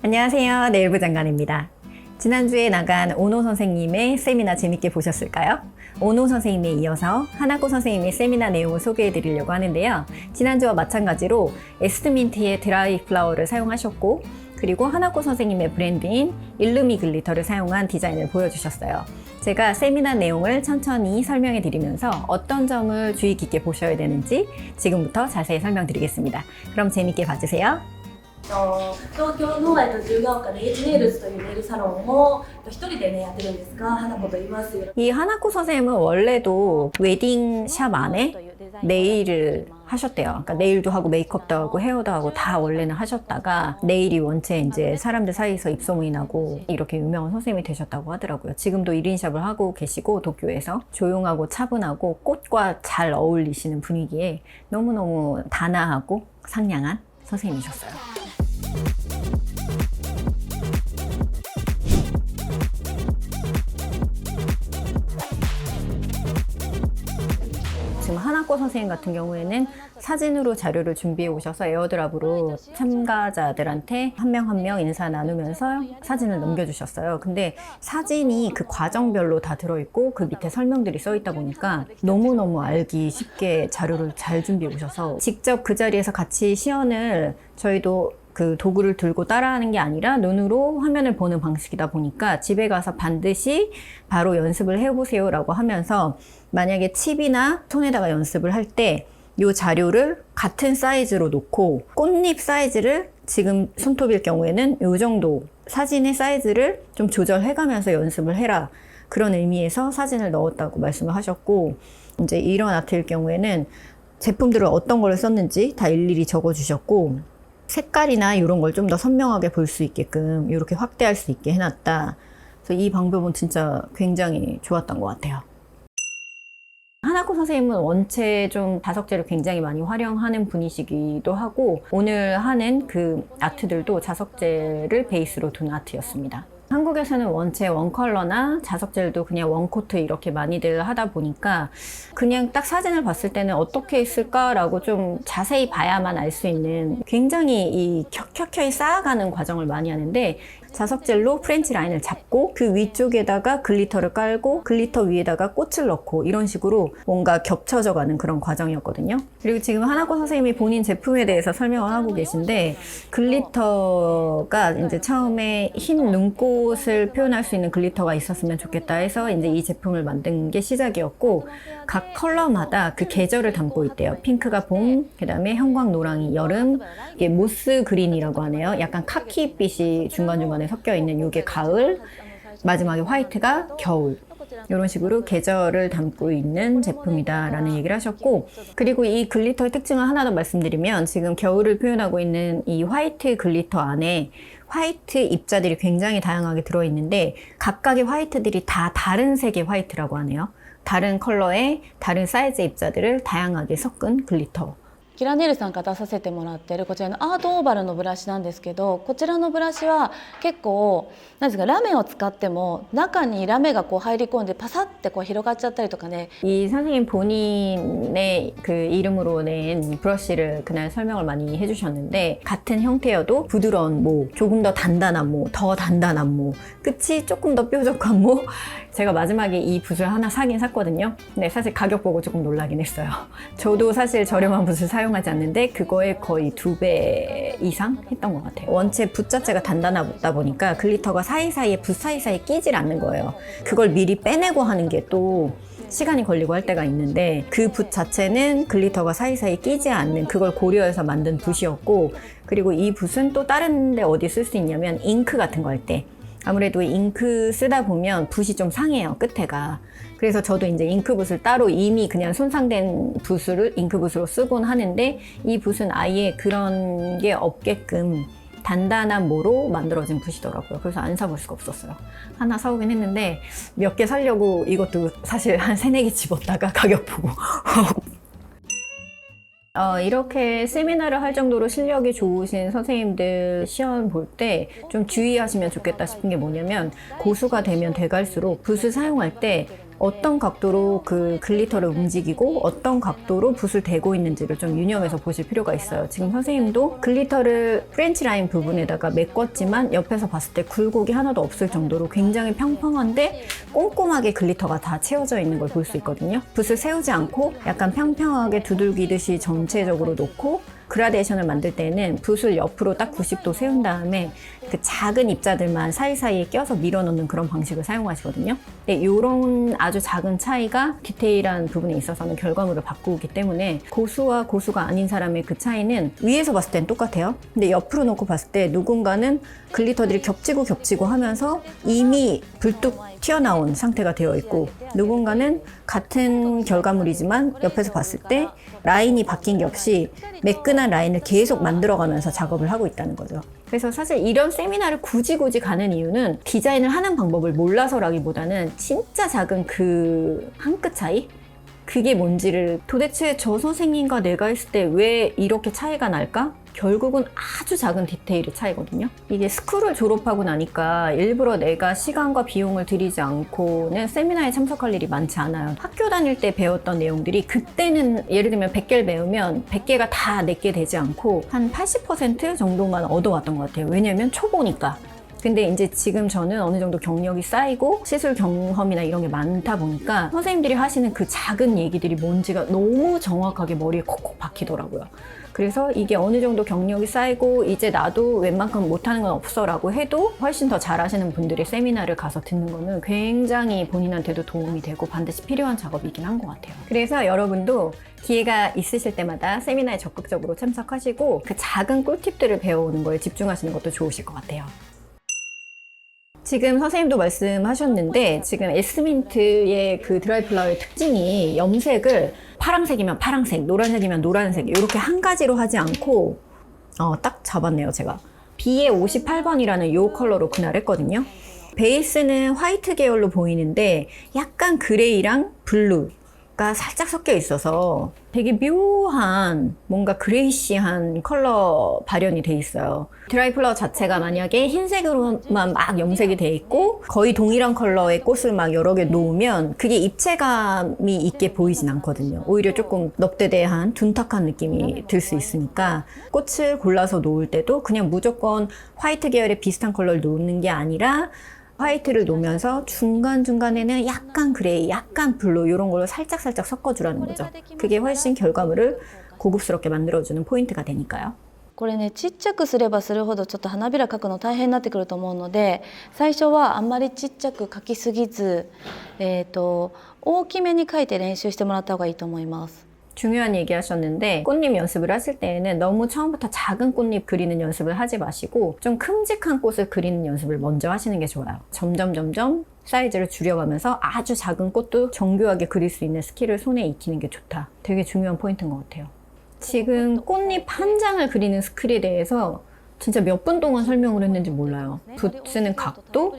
안녕하세요. 네일부 장관입니다. 지난주에 나간 오노 선생님의 세미나 재밌게 보셨을까요? 오노 선생님에 이어서 하나코 선생님의 세미나 내용을 소개해 드리려고 하는데요. 지난주와 마찬가지로 에스트민트의 드라이 플라워를 사용하셨고, 그리고 하나코 선생님의 브랜드인 일루미 글리터를 사용한 디자인을 보여주셨어요. 제가 세미나 내용을 천천히 설명해 드리면서 어떤 점을 주의 깊게 보셔야 되는지 지금부터 자세히 설명드리겠습니다. 그럼 재밌게 봐주세요. 東京の自由が丘でネイルズというネイルサロンを一人でねやってるんですが、花子と言います。 이 하나코 선생님은 원래도 웨딩샵 안에 네일을 하셨대요. 그러니까 네일도 하고 메이크업도 하고 헤어도 하고 다 원래는 하셨다가 네일이 원체 이제 사람들 사이에서 입소문이 나고 이렇게 유명한 선생님이 되셨다고 하더라고요. 지금도 1인샵을 하고 계시고 도쿄에서 조용하고 차분하고 꽃과 잘 어울리시는 분위기에 너무너무 단아하고 상냥한 선생님이셨어요. 지금 하나코 선생님 같은 경우에는 사진으로 자료를 준비해 오셔서 에어드랍으로 참가자들한테 한 명 한 명 인사 나누면서 사진을 넘겨주셨어요. 근데 사진이 그 과정별로 다 들어있고 그 밑에 설명들이 써있다 보니까 너무너무 알기 쉽게 자료를 잘 준비해 오셔서 직접 그 자리에서 같이 시연을 저희도 그 도구를 들고 따라하는 게 아니라 눈으로 화면을 보는 방식이다 보니까 집에 가서 반드시 바로 연습을 해보세요 라고 하면서 만약에 칩이나 손에다가 연습을 할 때 이 자료를 같은 사이즈로 놓고 꽃잎 사이즈를 지금 손톱일 경우에는 이 정도 사진의 사이즈를 좀 조절해가면서 연습을 해라, 그런 의미에서 사진을 넣었다고 말씀을 하셨고, 이제 이런 아트일 경우에는 제품들을 어떤 걸 썼는지 다 일일이 적어주셨고, 색깔이나 이런 걸 좀 더 선명하게 볼 수 있게끔 이렇게 확대할 수 있게 해놨다. 그래서 이 방법은 진짜 굉장히 좋았던 것 같아요. 하나코 선생님은 원체 좀 자석제를 굉장히 많이 활용하는 분이시기도 하고, 오늘 하는 그 아트들도 자석제를 베이스로 둔 아트였습니다. 한국에서는 원체 원컬러나 자석젤도 그냥 원코트 이렇게 많이들 하다 보니까 그냥 딱 사진을 봤을 때는 어떻게 했을까라고 좀 자세히 봐야만 알 수 있는, 굉장히 이 켜켜이 쌓아가는 과정을 많이 하는데, 자석젤로 프렌치 라인을 잡고 그 위쪽에다가 글리터를 깔고 글리터 위에다가 꽃을 넣고 이런 식으로 뭔가 겹쳐져 가는 그런 과정이었거든요. 그리고 지금 하나코 선생님이 본인 제품에 대해서 설명을 하고 계신데, 글리터가 이제 처음에 흰 눈꽃을 표현할 수 있는 글리터가 있었으면 좋겠다 해서 이제 이 제품을 만든 게 시작이었고, 각 컬러마다 그 계절을 담고 있대요. 핑크가 봄, 그 다음에 형광 노랑이 여름, 이게 모스 그린이라고 하네요. 약간 카키빛이 중간중간에 섞여 있는 이게 가을, 마지막에 화이트가 겨울, 이런 식으로 계절을 담고 있는 제품이다 라는 얘기를 하셨고, 그리고 이 글리터의 특징을 하나 더 말씀드리면, 지금 겨울을 표현하고 있는 이 화이트 글리터 안에 화이트 입자들이 굉장히 다양하게 들어있는데, 각각의 화이트들이 다 다른 색의 화이트라고 하네요. 다른 컬러의 다른 사이즈의 입자들을 다양하게 섞은 글리터. キラネイルさんから出させてもらってるこちらのアートオーバルのブラシなんですけど、こちらのブラシは結構何ですか、ラメを使っても中にラメがこう入り込んでパサッてこう広がっちゃったりとかね。 이 선생님 본인의 그 이름으로 낸 브러쉬를 그날 설명을 많이 해주셨는데, 같은 형태여도 부드러운 모, 조금 더 단단한 모, 더 단단한 모, 끝이 조금 더 뾰족한 모. 제가 마지막에 이 붓을 하나 사긴 샀거든요. 근데 사실 가격 보고 조금 놀라긴 했어요. 저도 사실 저렴한 붓을 사용하지 않는데 그거에 거의 2배 이상 했던 것 같아요. 원체 붓 자체가 단단하다 보니까 글리터가 사이사이에 붓 사이사이에 끼질 않는 거예요. 그걸 미리 빼내고 하는 게 또 시간이 걸리고 할 때가 있는데, 그 붓 자체는 글리터가 사이사이에 끼지 않는 그걸 고려해서 만든 붓이었고, 그리고 이 붓은 또 다른 데 어디 쓸 수 있냐면 잉크 같은 거 할 때, 아무래도 잉크 쓰다 보면 붓이 좀 상해요, 끝에가. 그래서 저도 이제 잉크붓을 따로 이미 그냥 손상된 붓을 잉크붓으로 쓰곤 하는데, 이 붓은 아예 그런 게 없게끔 단단한 모로 만들어진 붓이더라고요. 그래서 안 사볼 수가 없었어요. 하나 사오긴 했는데, 몇 개 사려고 이것도 사실 한 3-4개 집었다가 가격 보고 이렇게 세미나를 할 정도로 실력이 좋으신 선생님들 시험 볼 때 좀 주의하시면 좋겠다 싶은 게 뭐냐면, 고수가 되면 돼갈수록 붓을 사용할 때 어떤 각도로 그 글리터를 움직이고 어떤 각도로 붓을 대고 있는지를 좀 유념해서 보실 필요가 있어요. 지금 선생님도 글리터를 프렌치 라인 부분에다가 메꿨지만 옆에서 봤을 때 굴곡이 하나도 없을 정도로 굉장히 평평한데 꼼꼼하게 글리터가 다 채워져 있는 걸 볼 수 있거든요. 붓을 세우지 않고 약간 평평하게 두들기듯이 전체적으로 놓고 그라데이션을 만들 때는 붓을 옆으로 딱 90도 세운 다음에 그 작은 입자들만 사이사이에 껴서 밀어넣는 그런 방식을 사용하시거든요. 네, 이런 아주 작은 차이가 디테일한 부분에 있어서는 결과물을 바꾸기 때문에 고수와 고수가 아닌 사람의 그 차이는 위에서 봤을 땐 똑같아요. 근데 옆으로 놓고 봤을 때 누군가는 글리터들이 겹치고 하면서 이미 불뚝 튀어나온 상태가 되어 있고 누군가는 같은 결과물이지만 옆에서 봤을 때 라인이 바뀐 게 없이 매끈한 라인을 계속 만들어가면서 작업을 하고 있다는 거죠. 그래서 사실 이런 세미나를 굳이 가는 이유는 디자인을 하는 방법을 몰라서라기보다는 진짜 작은 그 한 끗 차이? 그게 뭔지를 도대체 저 선생님과 내가 했을 때 왜 이렇게 차이가 날까? 결국은 아주 작은 디테일의 차이거든요. 이게 스쿨을 졸업하고 나니까 일부러 내가 시간과 비용을 들이지 않고는 세미나에 참석할 일이 많지 않아요. 학교 다닐 때 배웠던 내용들이 그때는 예를 들면 100개를 배우면 100개가 다 내게 되지 않고 한 80% 정도만 얻어왔던 것 같아요. 왜냐면 초보니까. 근데 이제 지금 저는 어느 정도 경력이 쌓이고 시술 경험이나 이런 게 많다 보니까 선생님들이 하시는 그 작은 얘기들이 뭔지가 너무 정확하게 머리에 콕콕 박히더라고요. 그래서 이게 어느 정도 경력이 쌓이고 이제 나도 웬만큼 못하는 건 없어 라고 해도 훨씬 더 잘하시는 분들의 세미나를 가서 듣는 거는 굉장히 본인한테도 도움이 되고 반드시 필요한 작업이긴 한 것 같아요. 그래서 여러분도 기회가 있으실 때마다 세미나에 적극적으로 참석하시고 그 작은 꿀팁들을 배워오는 거에 집중하시는 것도 좋으실 것 같아요. 지금 선생님도 말씀하셨는데 지금 에스민트의 그 드라이플라워의 특징이 염색을 파란색이면 파란색, 노란색이면 노란색 이렇게 한 가지로 하지 않고 딱 잡았네요 제가. B의 58번이라는 이 컬러로 그날 했거든요. 베이스는 화이트 계열로 보이는데 약간 그레이랑 블루가 살짝 섞여 있어서 되게 묘한 뭔가 그레이시한 컬러 발현이 돼 있어요. 드라이플라워 자체가 만약에 흰색으로만 막 염색이 돼 있고 거의 동일한 컬러의 꽃을 막 여러 개 놓으면 그게 입체감이 있게 보이진 않거든요. 오히려 조금 넙대대한 둔탁한 느낌이 들 수 있으니까 꽃을 골라서 놓을 때도 그냥 무조건 화이트 계열의 비슷한 컬러를 놓는 게 아니라 화이트를 놓으면서 중간중간에는 약간 그레이, 약간 블루 이런 걸로 살짝 섞어주라는 거죠. 그게 훨씬 결과물을 고급스럽게 만들어주는 포인트가 되니까요. これねちっちゃくすればするほどちょっと花びら描くの大変になってくると思うので最初はあんまりちっちゃく描きすぎず、大きめに描いて練習してもらった方がいいと思います。 중요한 얘기 하셨는데 꽃잎 연습을 하실 때에는 너무 처음부터 작은 꽃잎 그리는 연습을 하지 마시고 좀 큼직한 꽃을 그리는 연습을 먼저 하시는 게 좋아요. 점점 사이즈를 줄여가면서 아주 작은 꽃도 정교하게 그릴 수 있는 스킬을 손에 익히는 게 좋다. 되게 중요한 포인트인 것 같아요. 지금 꽃잎 한 장을 그리는 스킬에 대해서 진짜 몇 분 동안 설명을 했는지 몰라요. 붓 쓰는 각도,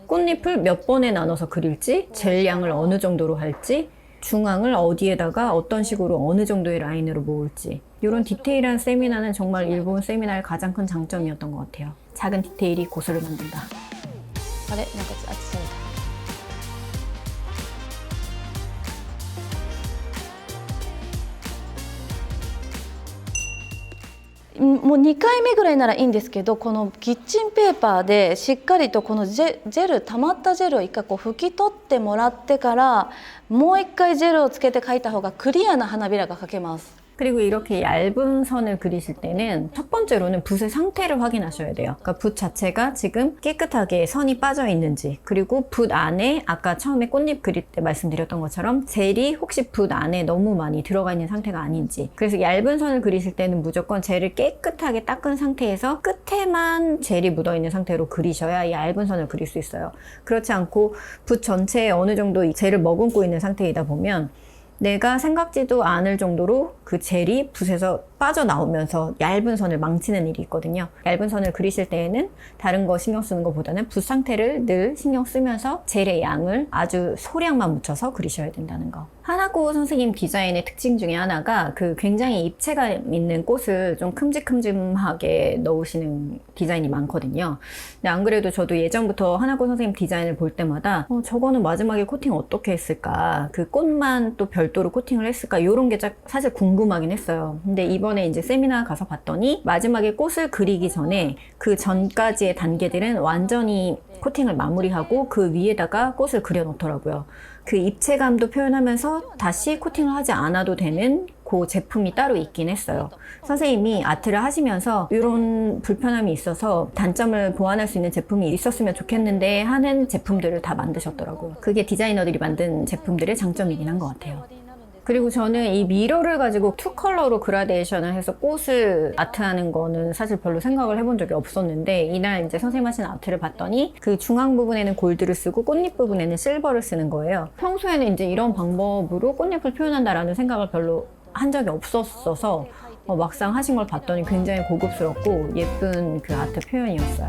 꽃잎을 몇 번에 나눠서 그릴지, 젤 양을 어느 정도로 할지, 중앙을 어디에다가 어떤 식으로 어느 정도의 라인으로 모을지 이런 디테일한 세미나는 정말 일본 세미나의 가장 큰 장점이었던 것 같아요. 작은 디테일이 고수를 만든다. あれなんかあっちされた。 もう2回目ぐらいならいいんですけどこのキッチンペーパーでしっかりとこのジェル溜まったジェルを一回こう拭き取ってもらってからもう一回ジェルをつけて描いた方がクリアな花びらが描けます。 그리고 이렇게 얇은 선을 그리실 때는 첫 번째로는 붓의 상태를 확인하셔야 돼요. 그러니까 붓 자체가 지금 깨끗하게 선이 빠져 있는지 그리고 붓 안에 아까 처음에 꽃잎 그릴 때 말씀드렸던 것처럼 젤이 혹시 붓 안에 너무 많이 들어가 있는 상태가 아닌지 그래서 얇은 선을 그리실 때는 무조건 젤을 깨끗하게 닦은 상태에서 끝에만 젤이 묻어 있는 상태로 그리셔야 얇은 선을 그릴 수 있어요. 그렇지 않고 붓 전체에 어느 정도 젤을 머금고 있는 상태이다 보면 내가 생각지도 않을 정도로 그 젤이 붓에서 빠져나오면서 얇은 선을 망치는 일이 있거든요. 얇은 선을 그리실 때에는 다른 거 신경 쓰는 것보다는 붓 상태를 늘 신경 쓰면서 젤의 양을 아주 소량만 묻혀서 그리셔야 된다는 거. 하나고 선생님 디자인의 특징 중에 하나가 그 굉장히 입체감 있는 꽃을 좀 큼직큼직하게 넣으시는 디자인이 많거든요. 근데 안 그래도 저도 예전부터 하나고 선생님 디자인을 볼 때마다 저거는 마지막에 코팅 어떻게 했을까? 그 꽃만 또 별도로 코팅을 했을까? 이런 게 사실 궁금하긴 했어요. 근데 이번에 이제 세미나 가서 봤더니 마지막에 꽃을 그리기 전에 그 전까지의 단계들은 완전히 코팅을 마무리하고 그 위에다가 꽃을 그려 놓더라고요. 그 입체감도 표현하면서 다시 코팅을 하지 않아도 되는 그 제품이 따로 있긴 했어요. 선생님이 아트를 하시면서 이런 불편함이 있어서 단점을 보완할 수 있는 제품이 있었으면 좋겠는데 하는 제품들을 다 만드셨더라고요. 그게 디자이너들이 만든 제품들의 장점이긴 한 것 같아요. 그리고 저는 이 미러를 가지고 투 컬러로 그라데이션을 해서 꽃을 아트하는 거는 사실 별로 생각을 해본 적이 없었는데 이날 이제 선생님 하신 아트를 봤더니 그 중앙 부분에는 골드를 쓰고 꽃잎 부분에는 실버를 쓰는 거예요. 평소에는 이제 이런 방법으로 꽃잎을 표현한다라는 생각을 별로 한 적이 없었어서 막상 하신 걸 봤더니 굉장히 고급스럽고 예쁜 그 아트 표현이었어요.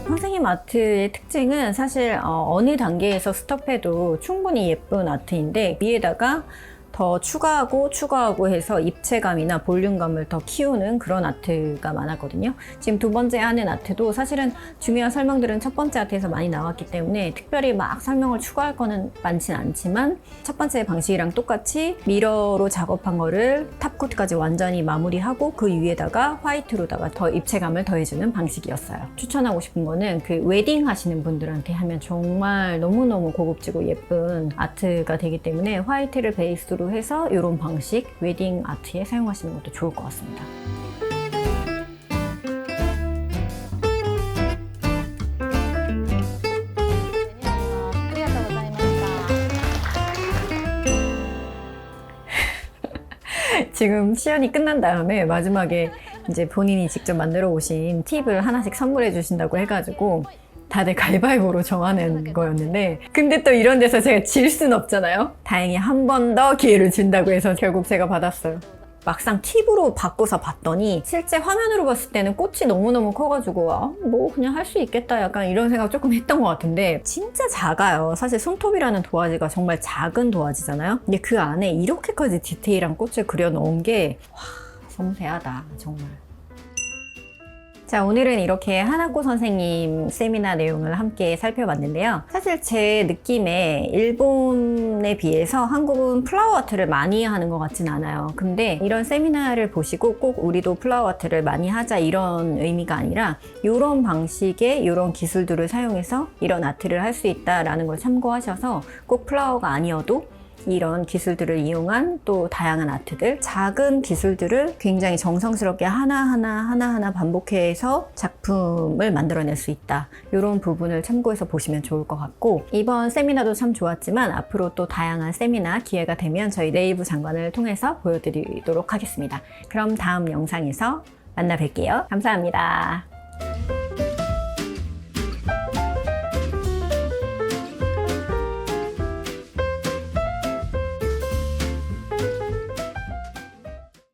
선생님 아트의 특징은 사실 어느 단계에서 스톱해도 충분히 예쁜 아트인데 위에다가 더 추가하고 해서 입체감이나 볼륨감을 더 키우는 그런 아트가 많았거든요. 지금 두 번째 하는 아트도 사실은 중요한 설명들은 첫 번째 아트에서 많이 나왔기 때문에 특별히 막 설명을 추가할 거는 많진 않지만 첫 번째 방식이랑 똑같이 미러로 작업한 거를 탑코트까지 완전히 마무리하고 그 위에다가 화이트로다가 더 입체감을 더해주는 방식이었어요. 추천하고 싶은 거는 그 웨딩 하시는 분들한테 하면 정말 너무너무 고급지고 예쁜 아트가 되기 때문에 화이트를 베이스로 해서 이런 방식 웨딩 아트에 사용하시는 것도 좋을 것 같습니다. 지금 시연이 끝난 다음에 마지막에 이제 본인이 직접 만들어 오신 팁을 하나씩 선물해 주신다고 해가지고 다들 가위바위보로 정하는 거였는데 근데 또 이런 데서 제가 질 순 없잖아요. 다행히 한 번 더 기회를 준다고 해서 결국 제가 받았어요. 막상 팁으로 바꿔서 봤더니 실제 화면으로 봤을 때는 꽃이 너무너무 커가지고 뭐 그냥 할 수 있겠다 약간 이런 생각 조금 했던 것 같은데 진짜 작아요. 사실 손톱이라는 도화지가 정말 작은 도화지잖아요. 근데 그 안에 이렇게까지 디테일한 꽃을 그려 놓은 게 섬세하다 정말. 자, 오늘은 이렇게 하나고 선생님 세미나 내용을 함께 살펴봤는데요. 사실 제 느낌에 일본에 비해서 한국은 플라워 아트를 많이 하는 것 같진 않아요. 근데 이런 세미나를 보시고 꼭 우리도 플라워 아트를 많이 하자 이런 의미가 아니라 이런 방식의 이런 기술들을 사용해서 이런 아트를 할 수 있다라는 걸 참고하셔서 꼭 플라워가 아니어도 이런 기술들을 이용한 또 다양한 아트들, 작은 기술들을 굉장히 정성스럽게 하나하나 반복해서 작품을 만들어낼 수 있다. 이런 부분을 참고해서 보시면 좋을 것 같고 이번 세미나도 참 좋았지만 앞으로 또 다양한 세미나 기회가 되면 저희 네이버 장관을 통해서 보여드리도록 하겠습니다. 그럼 다음 영상에서 만나 뵐게요. 감사합니다.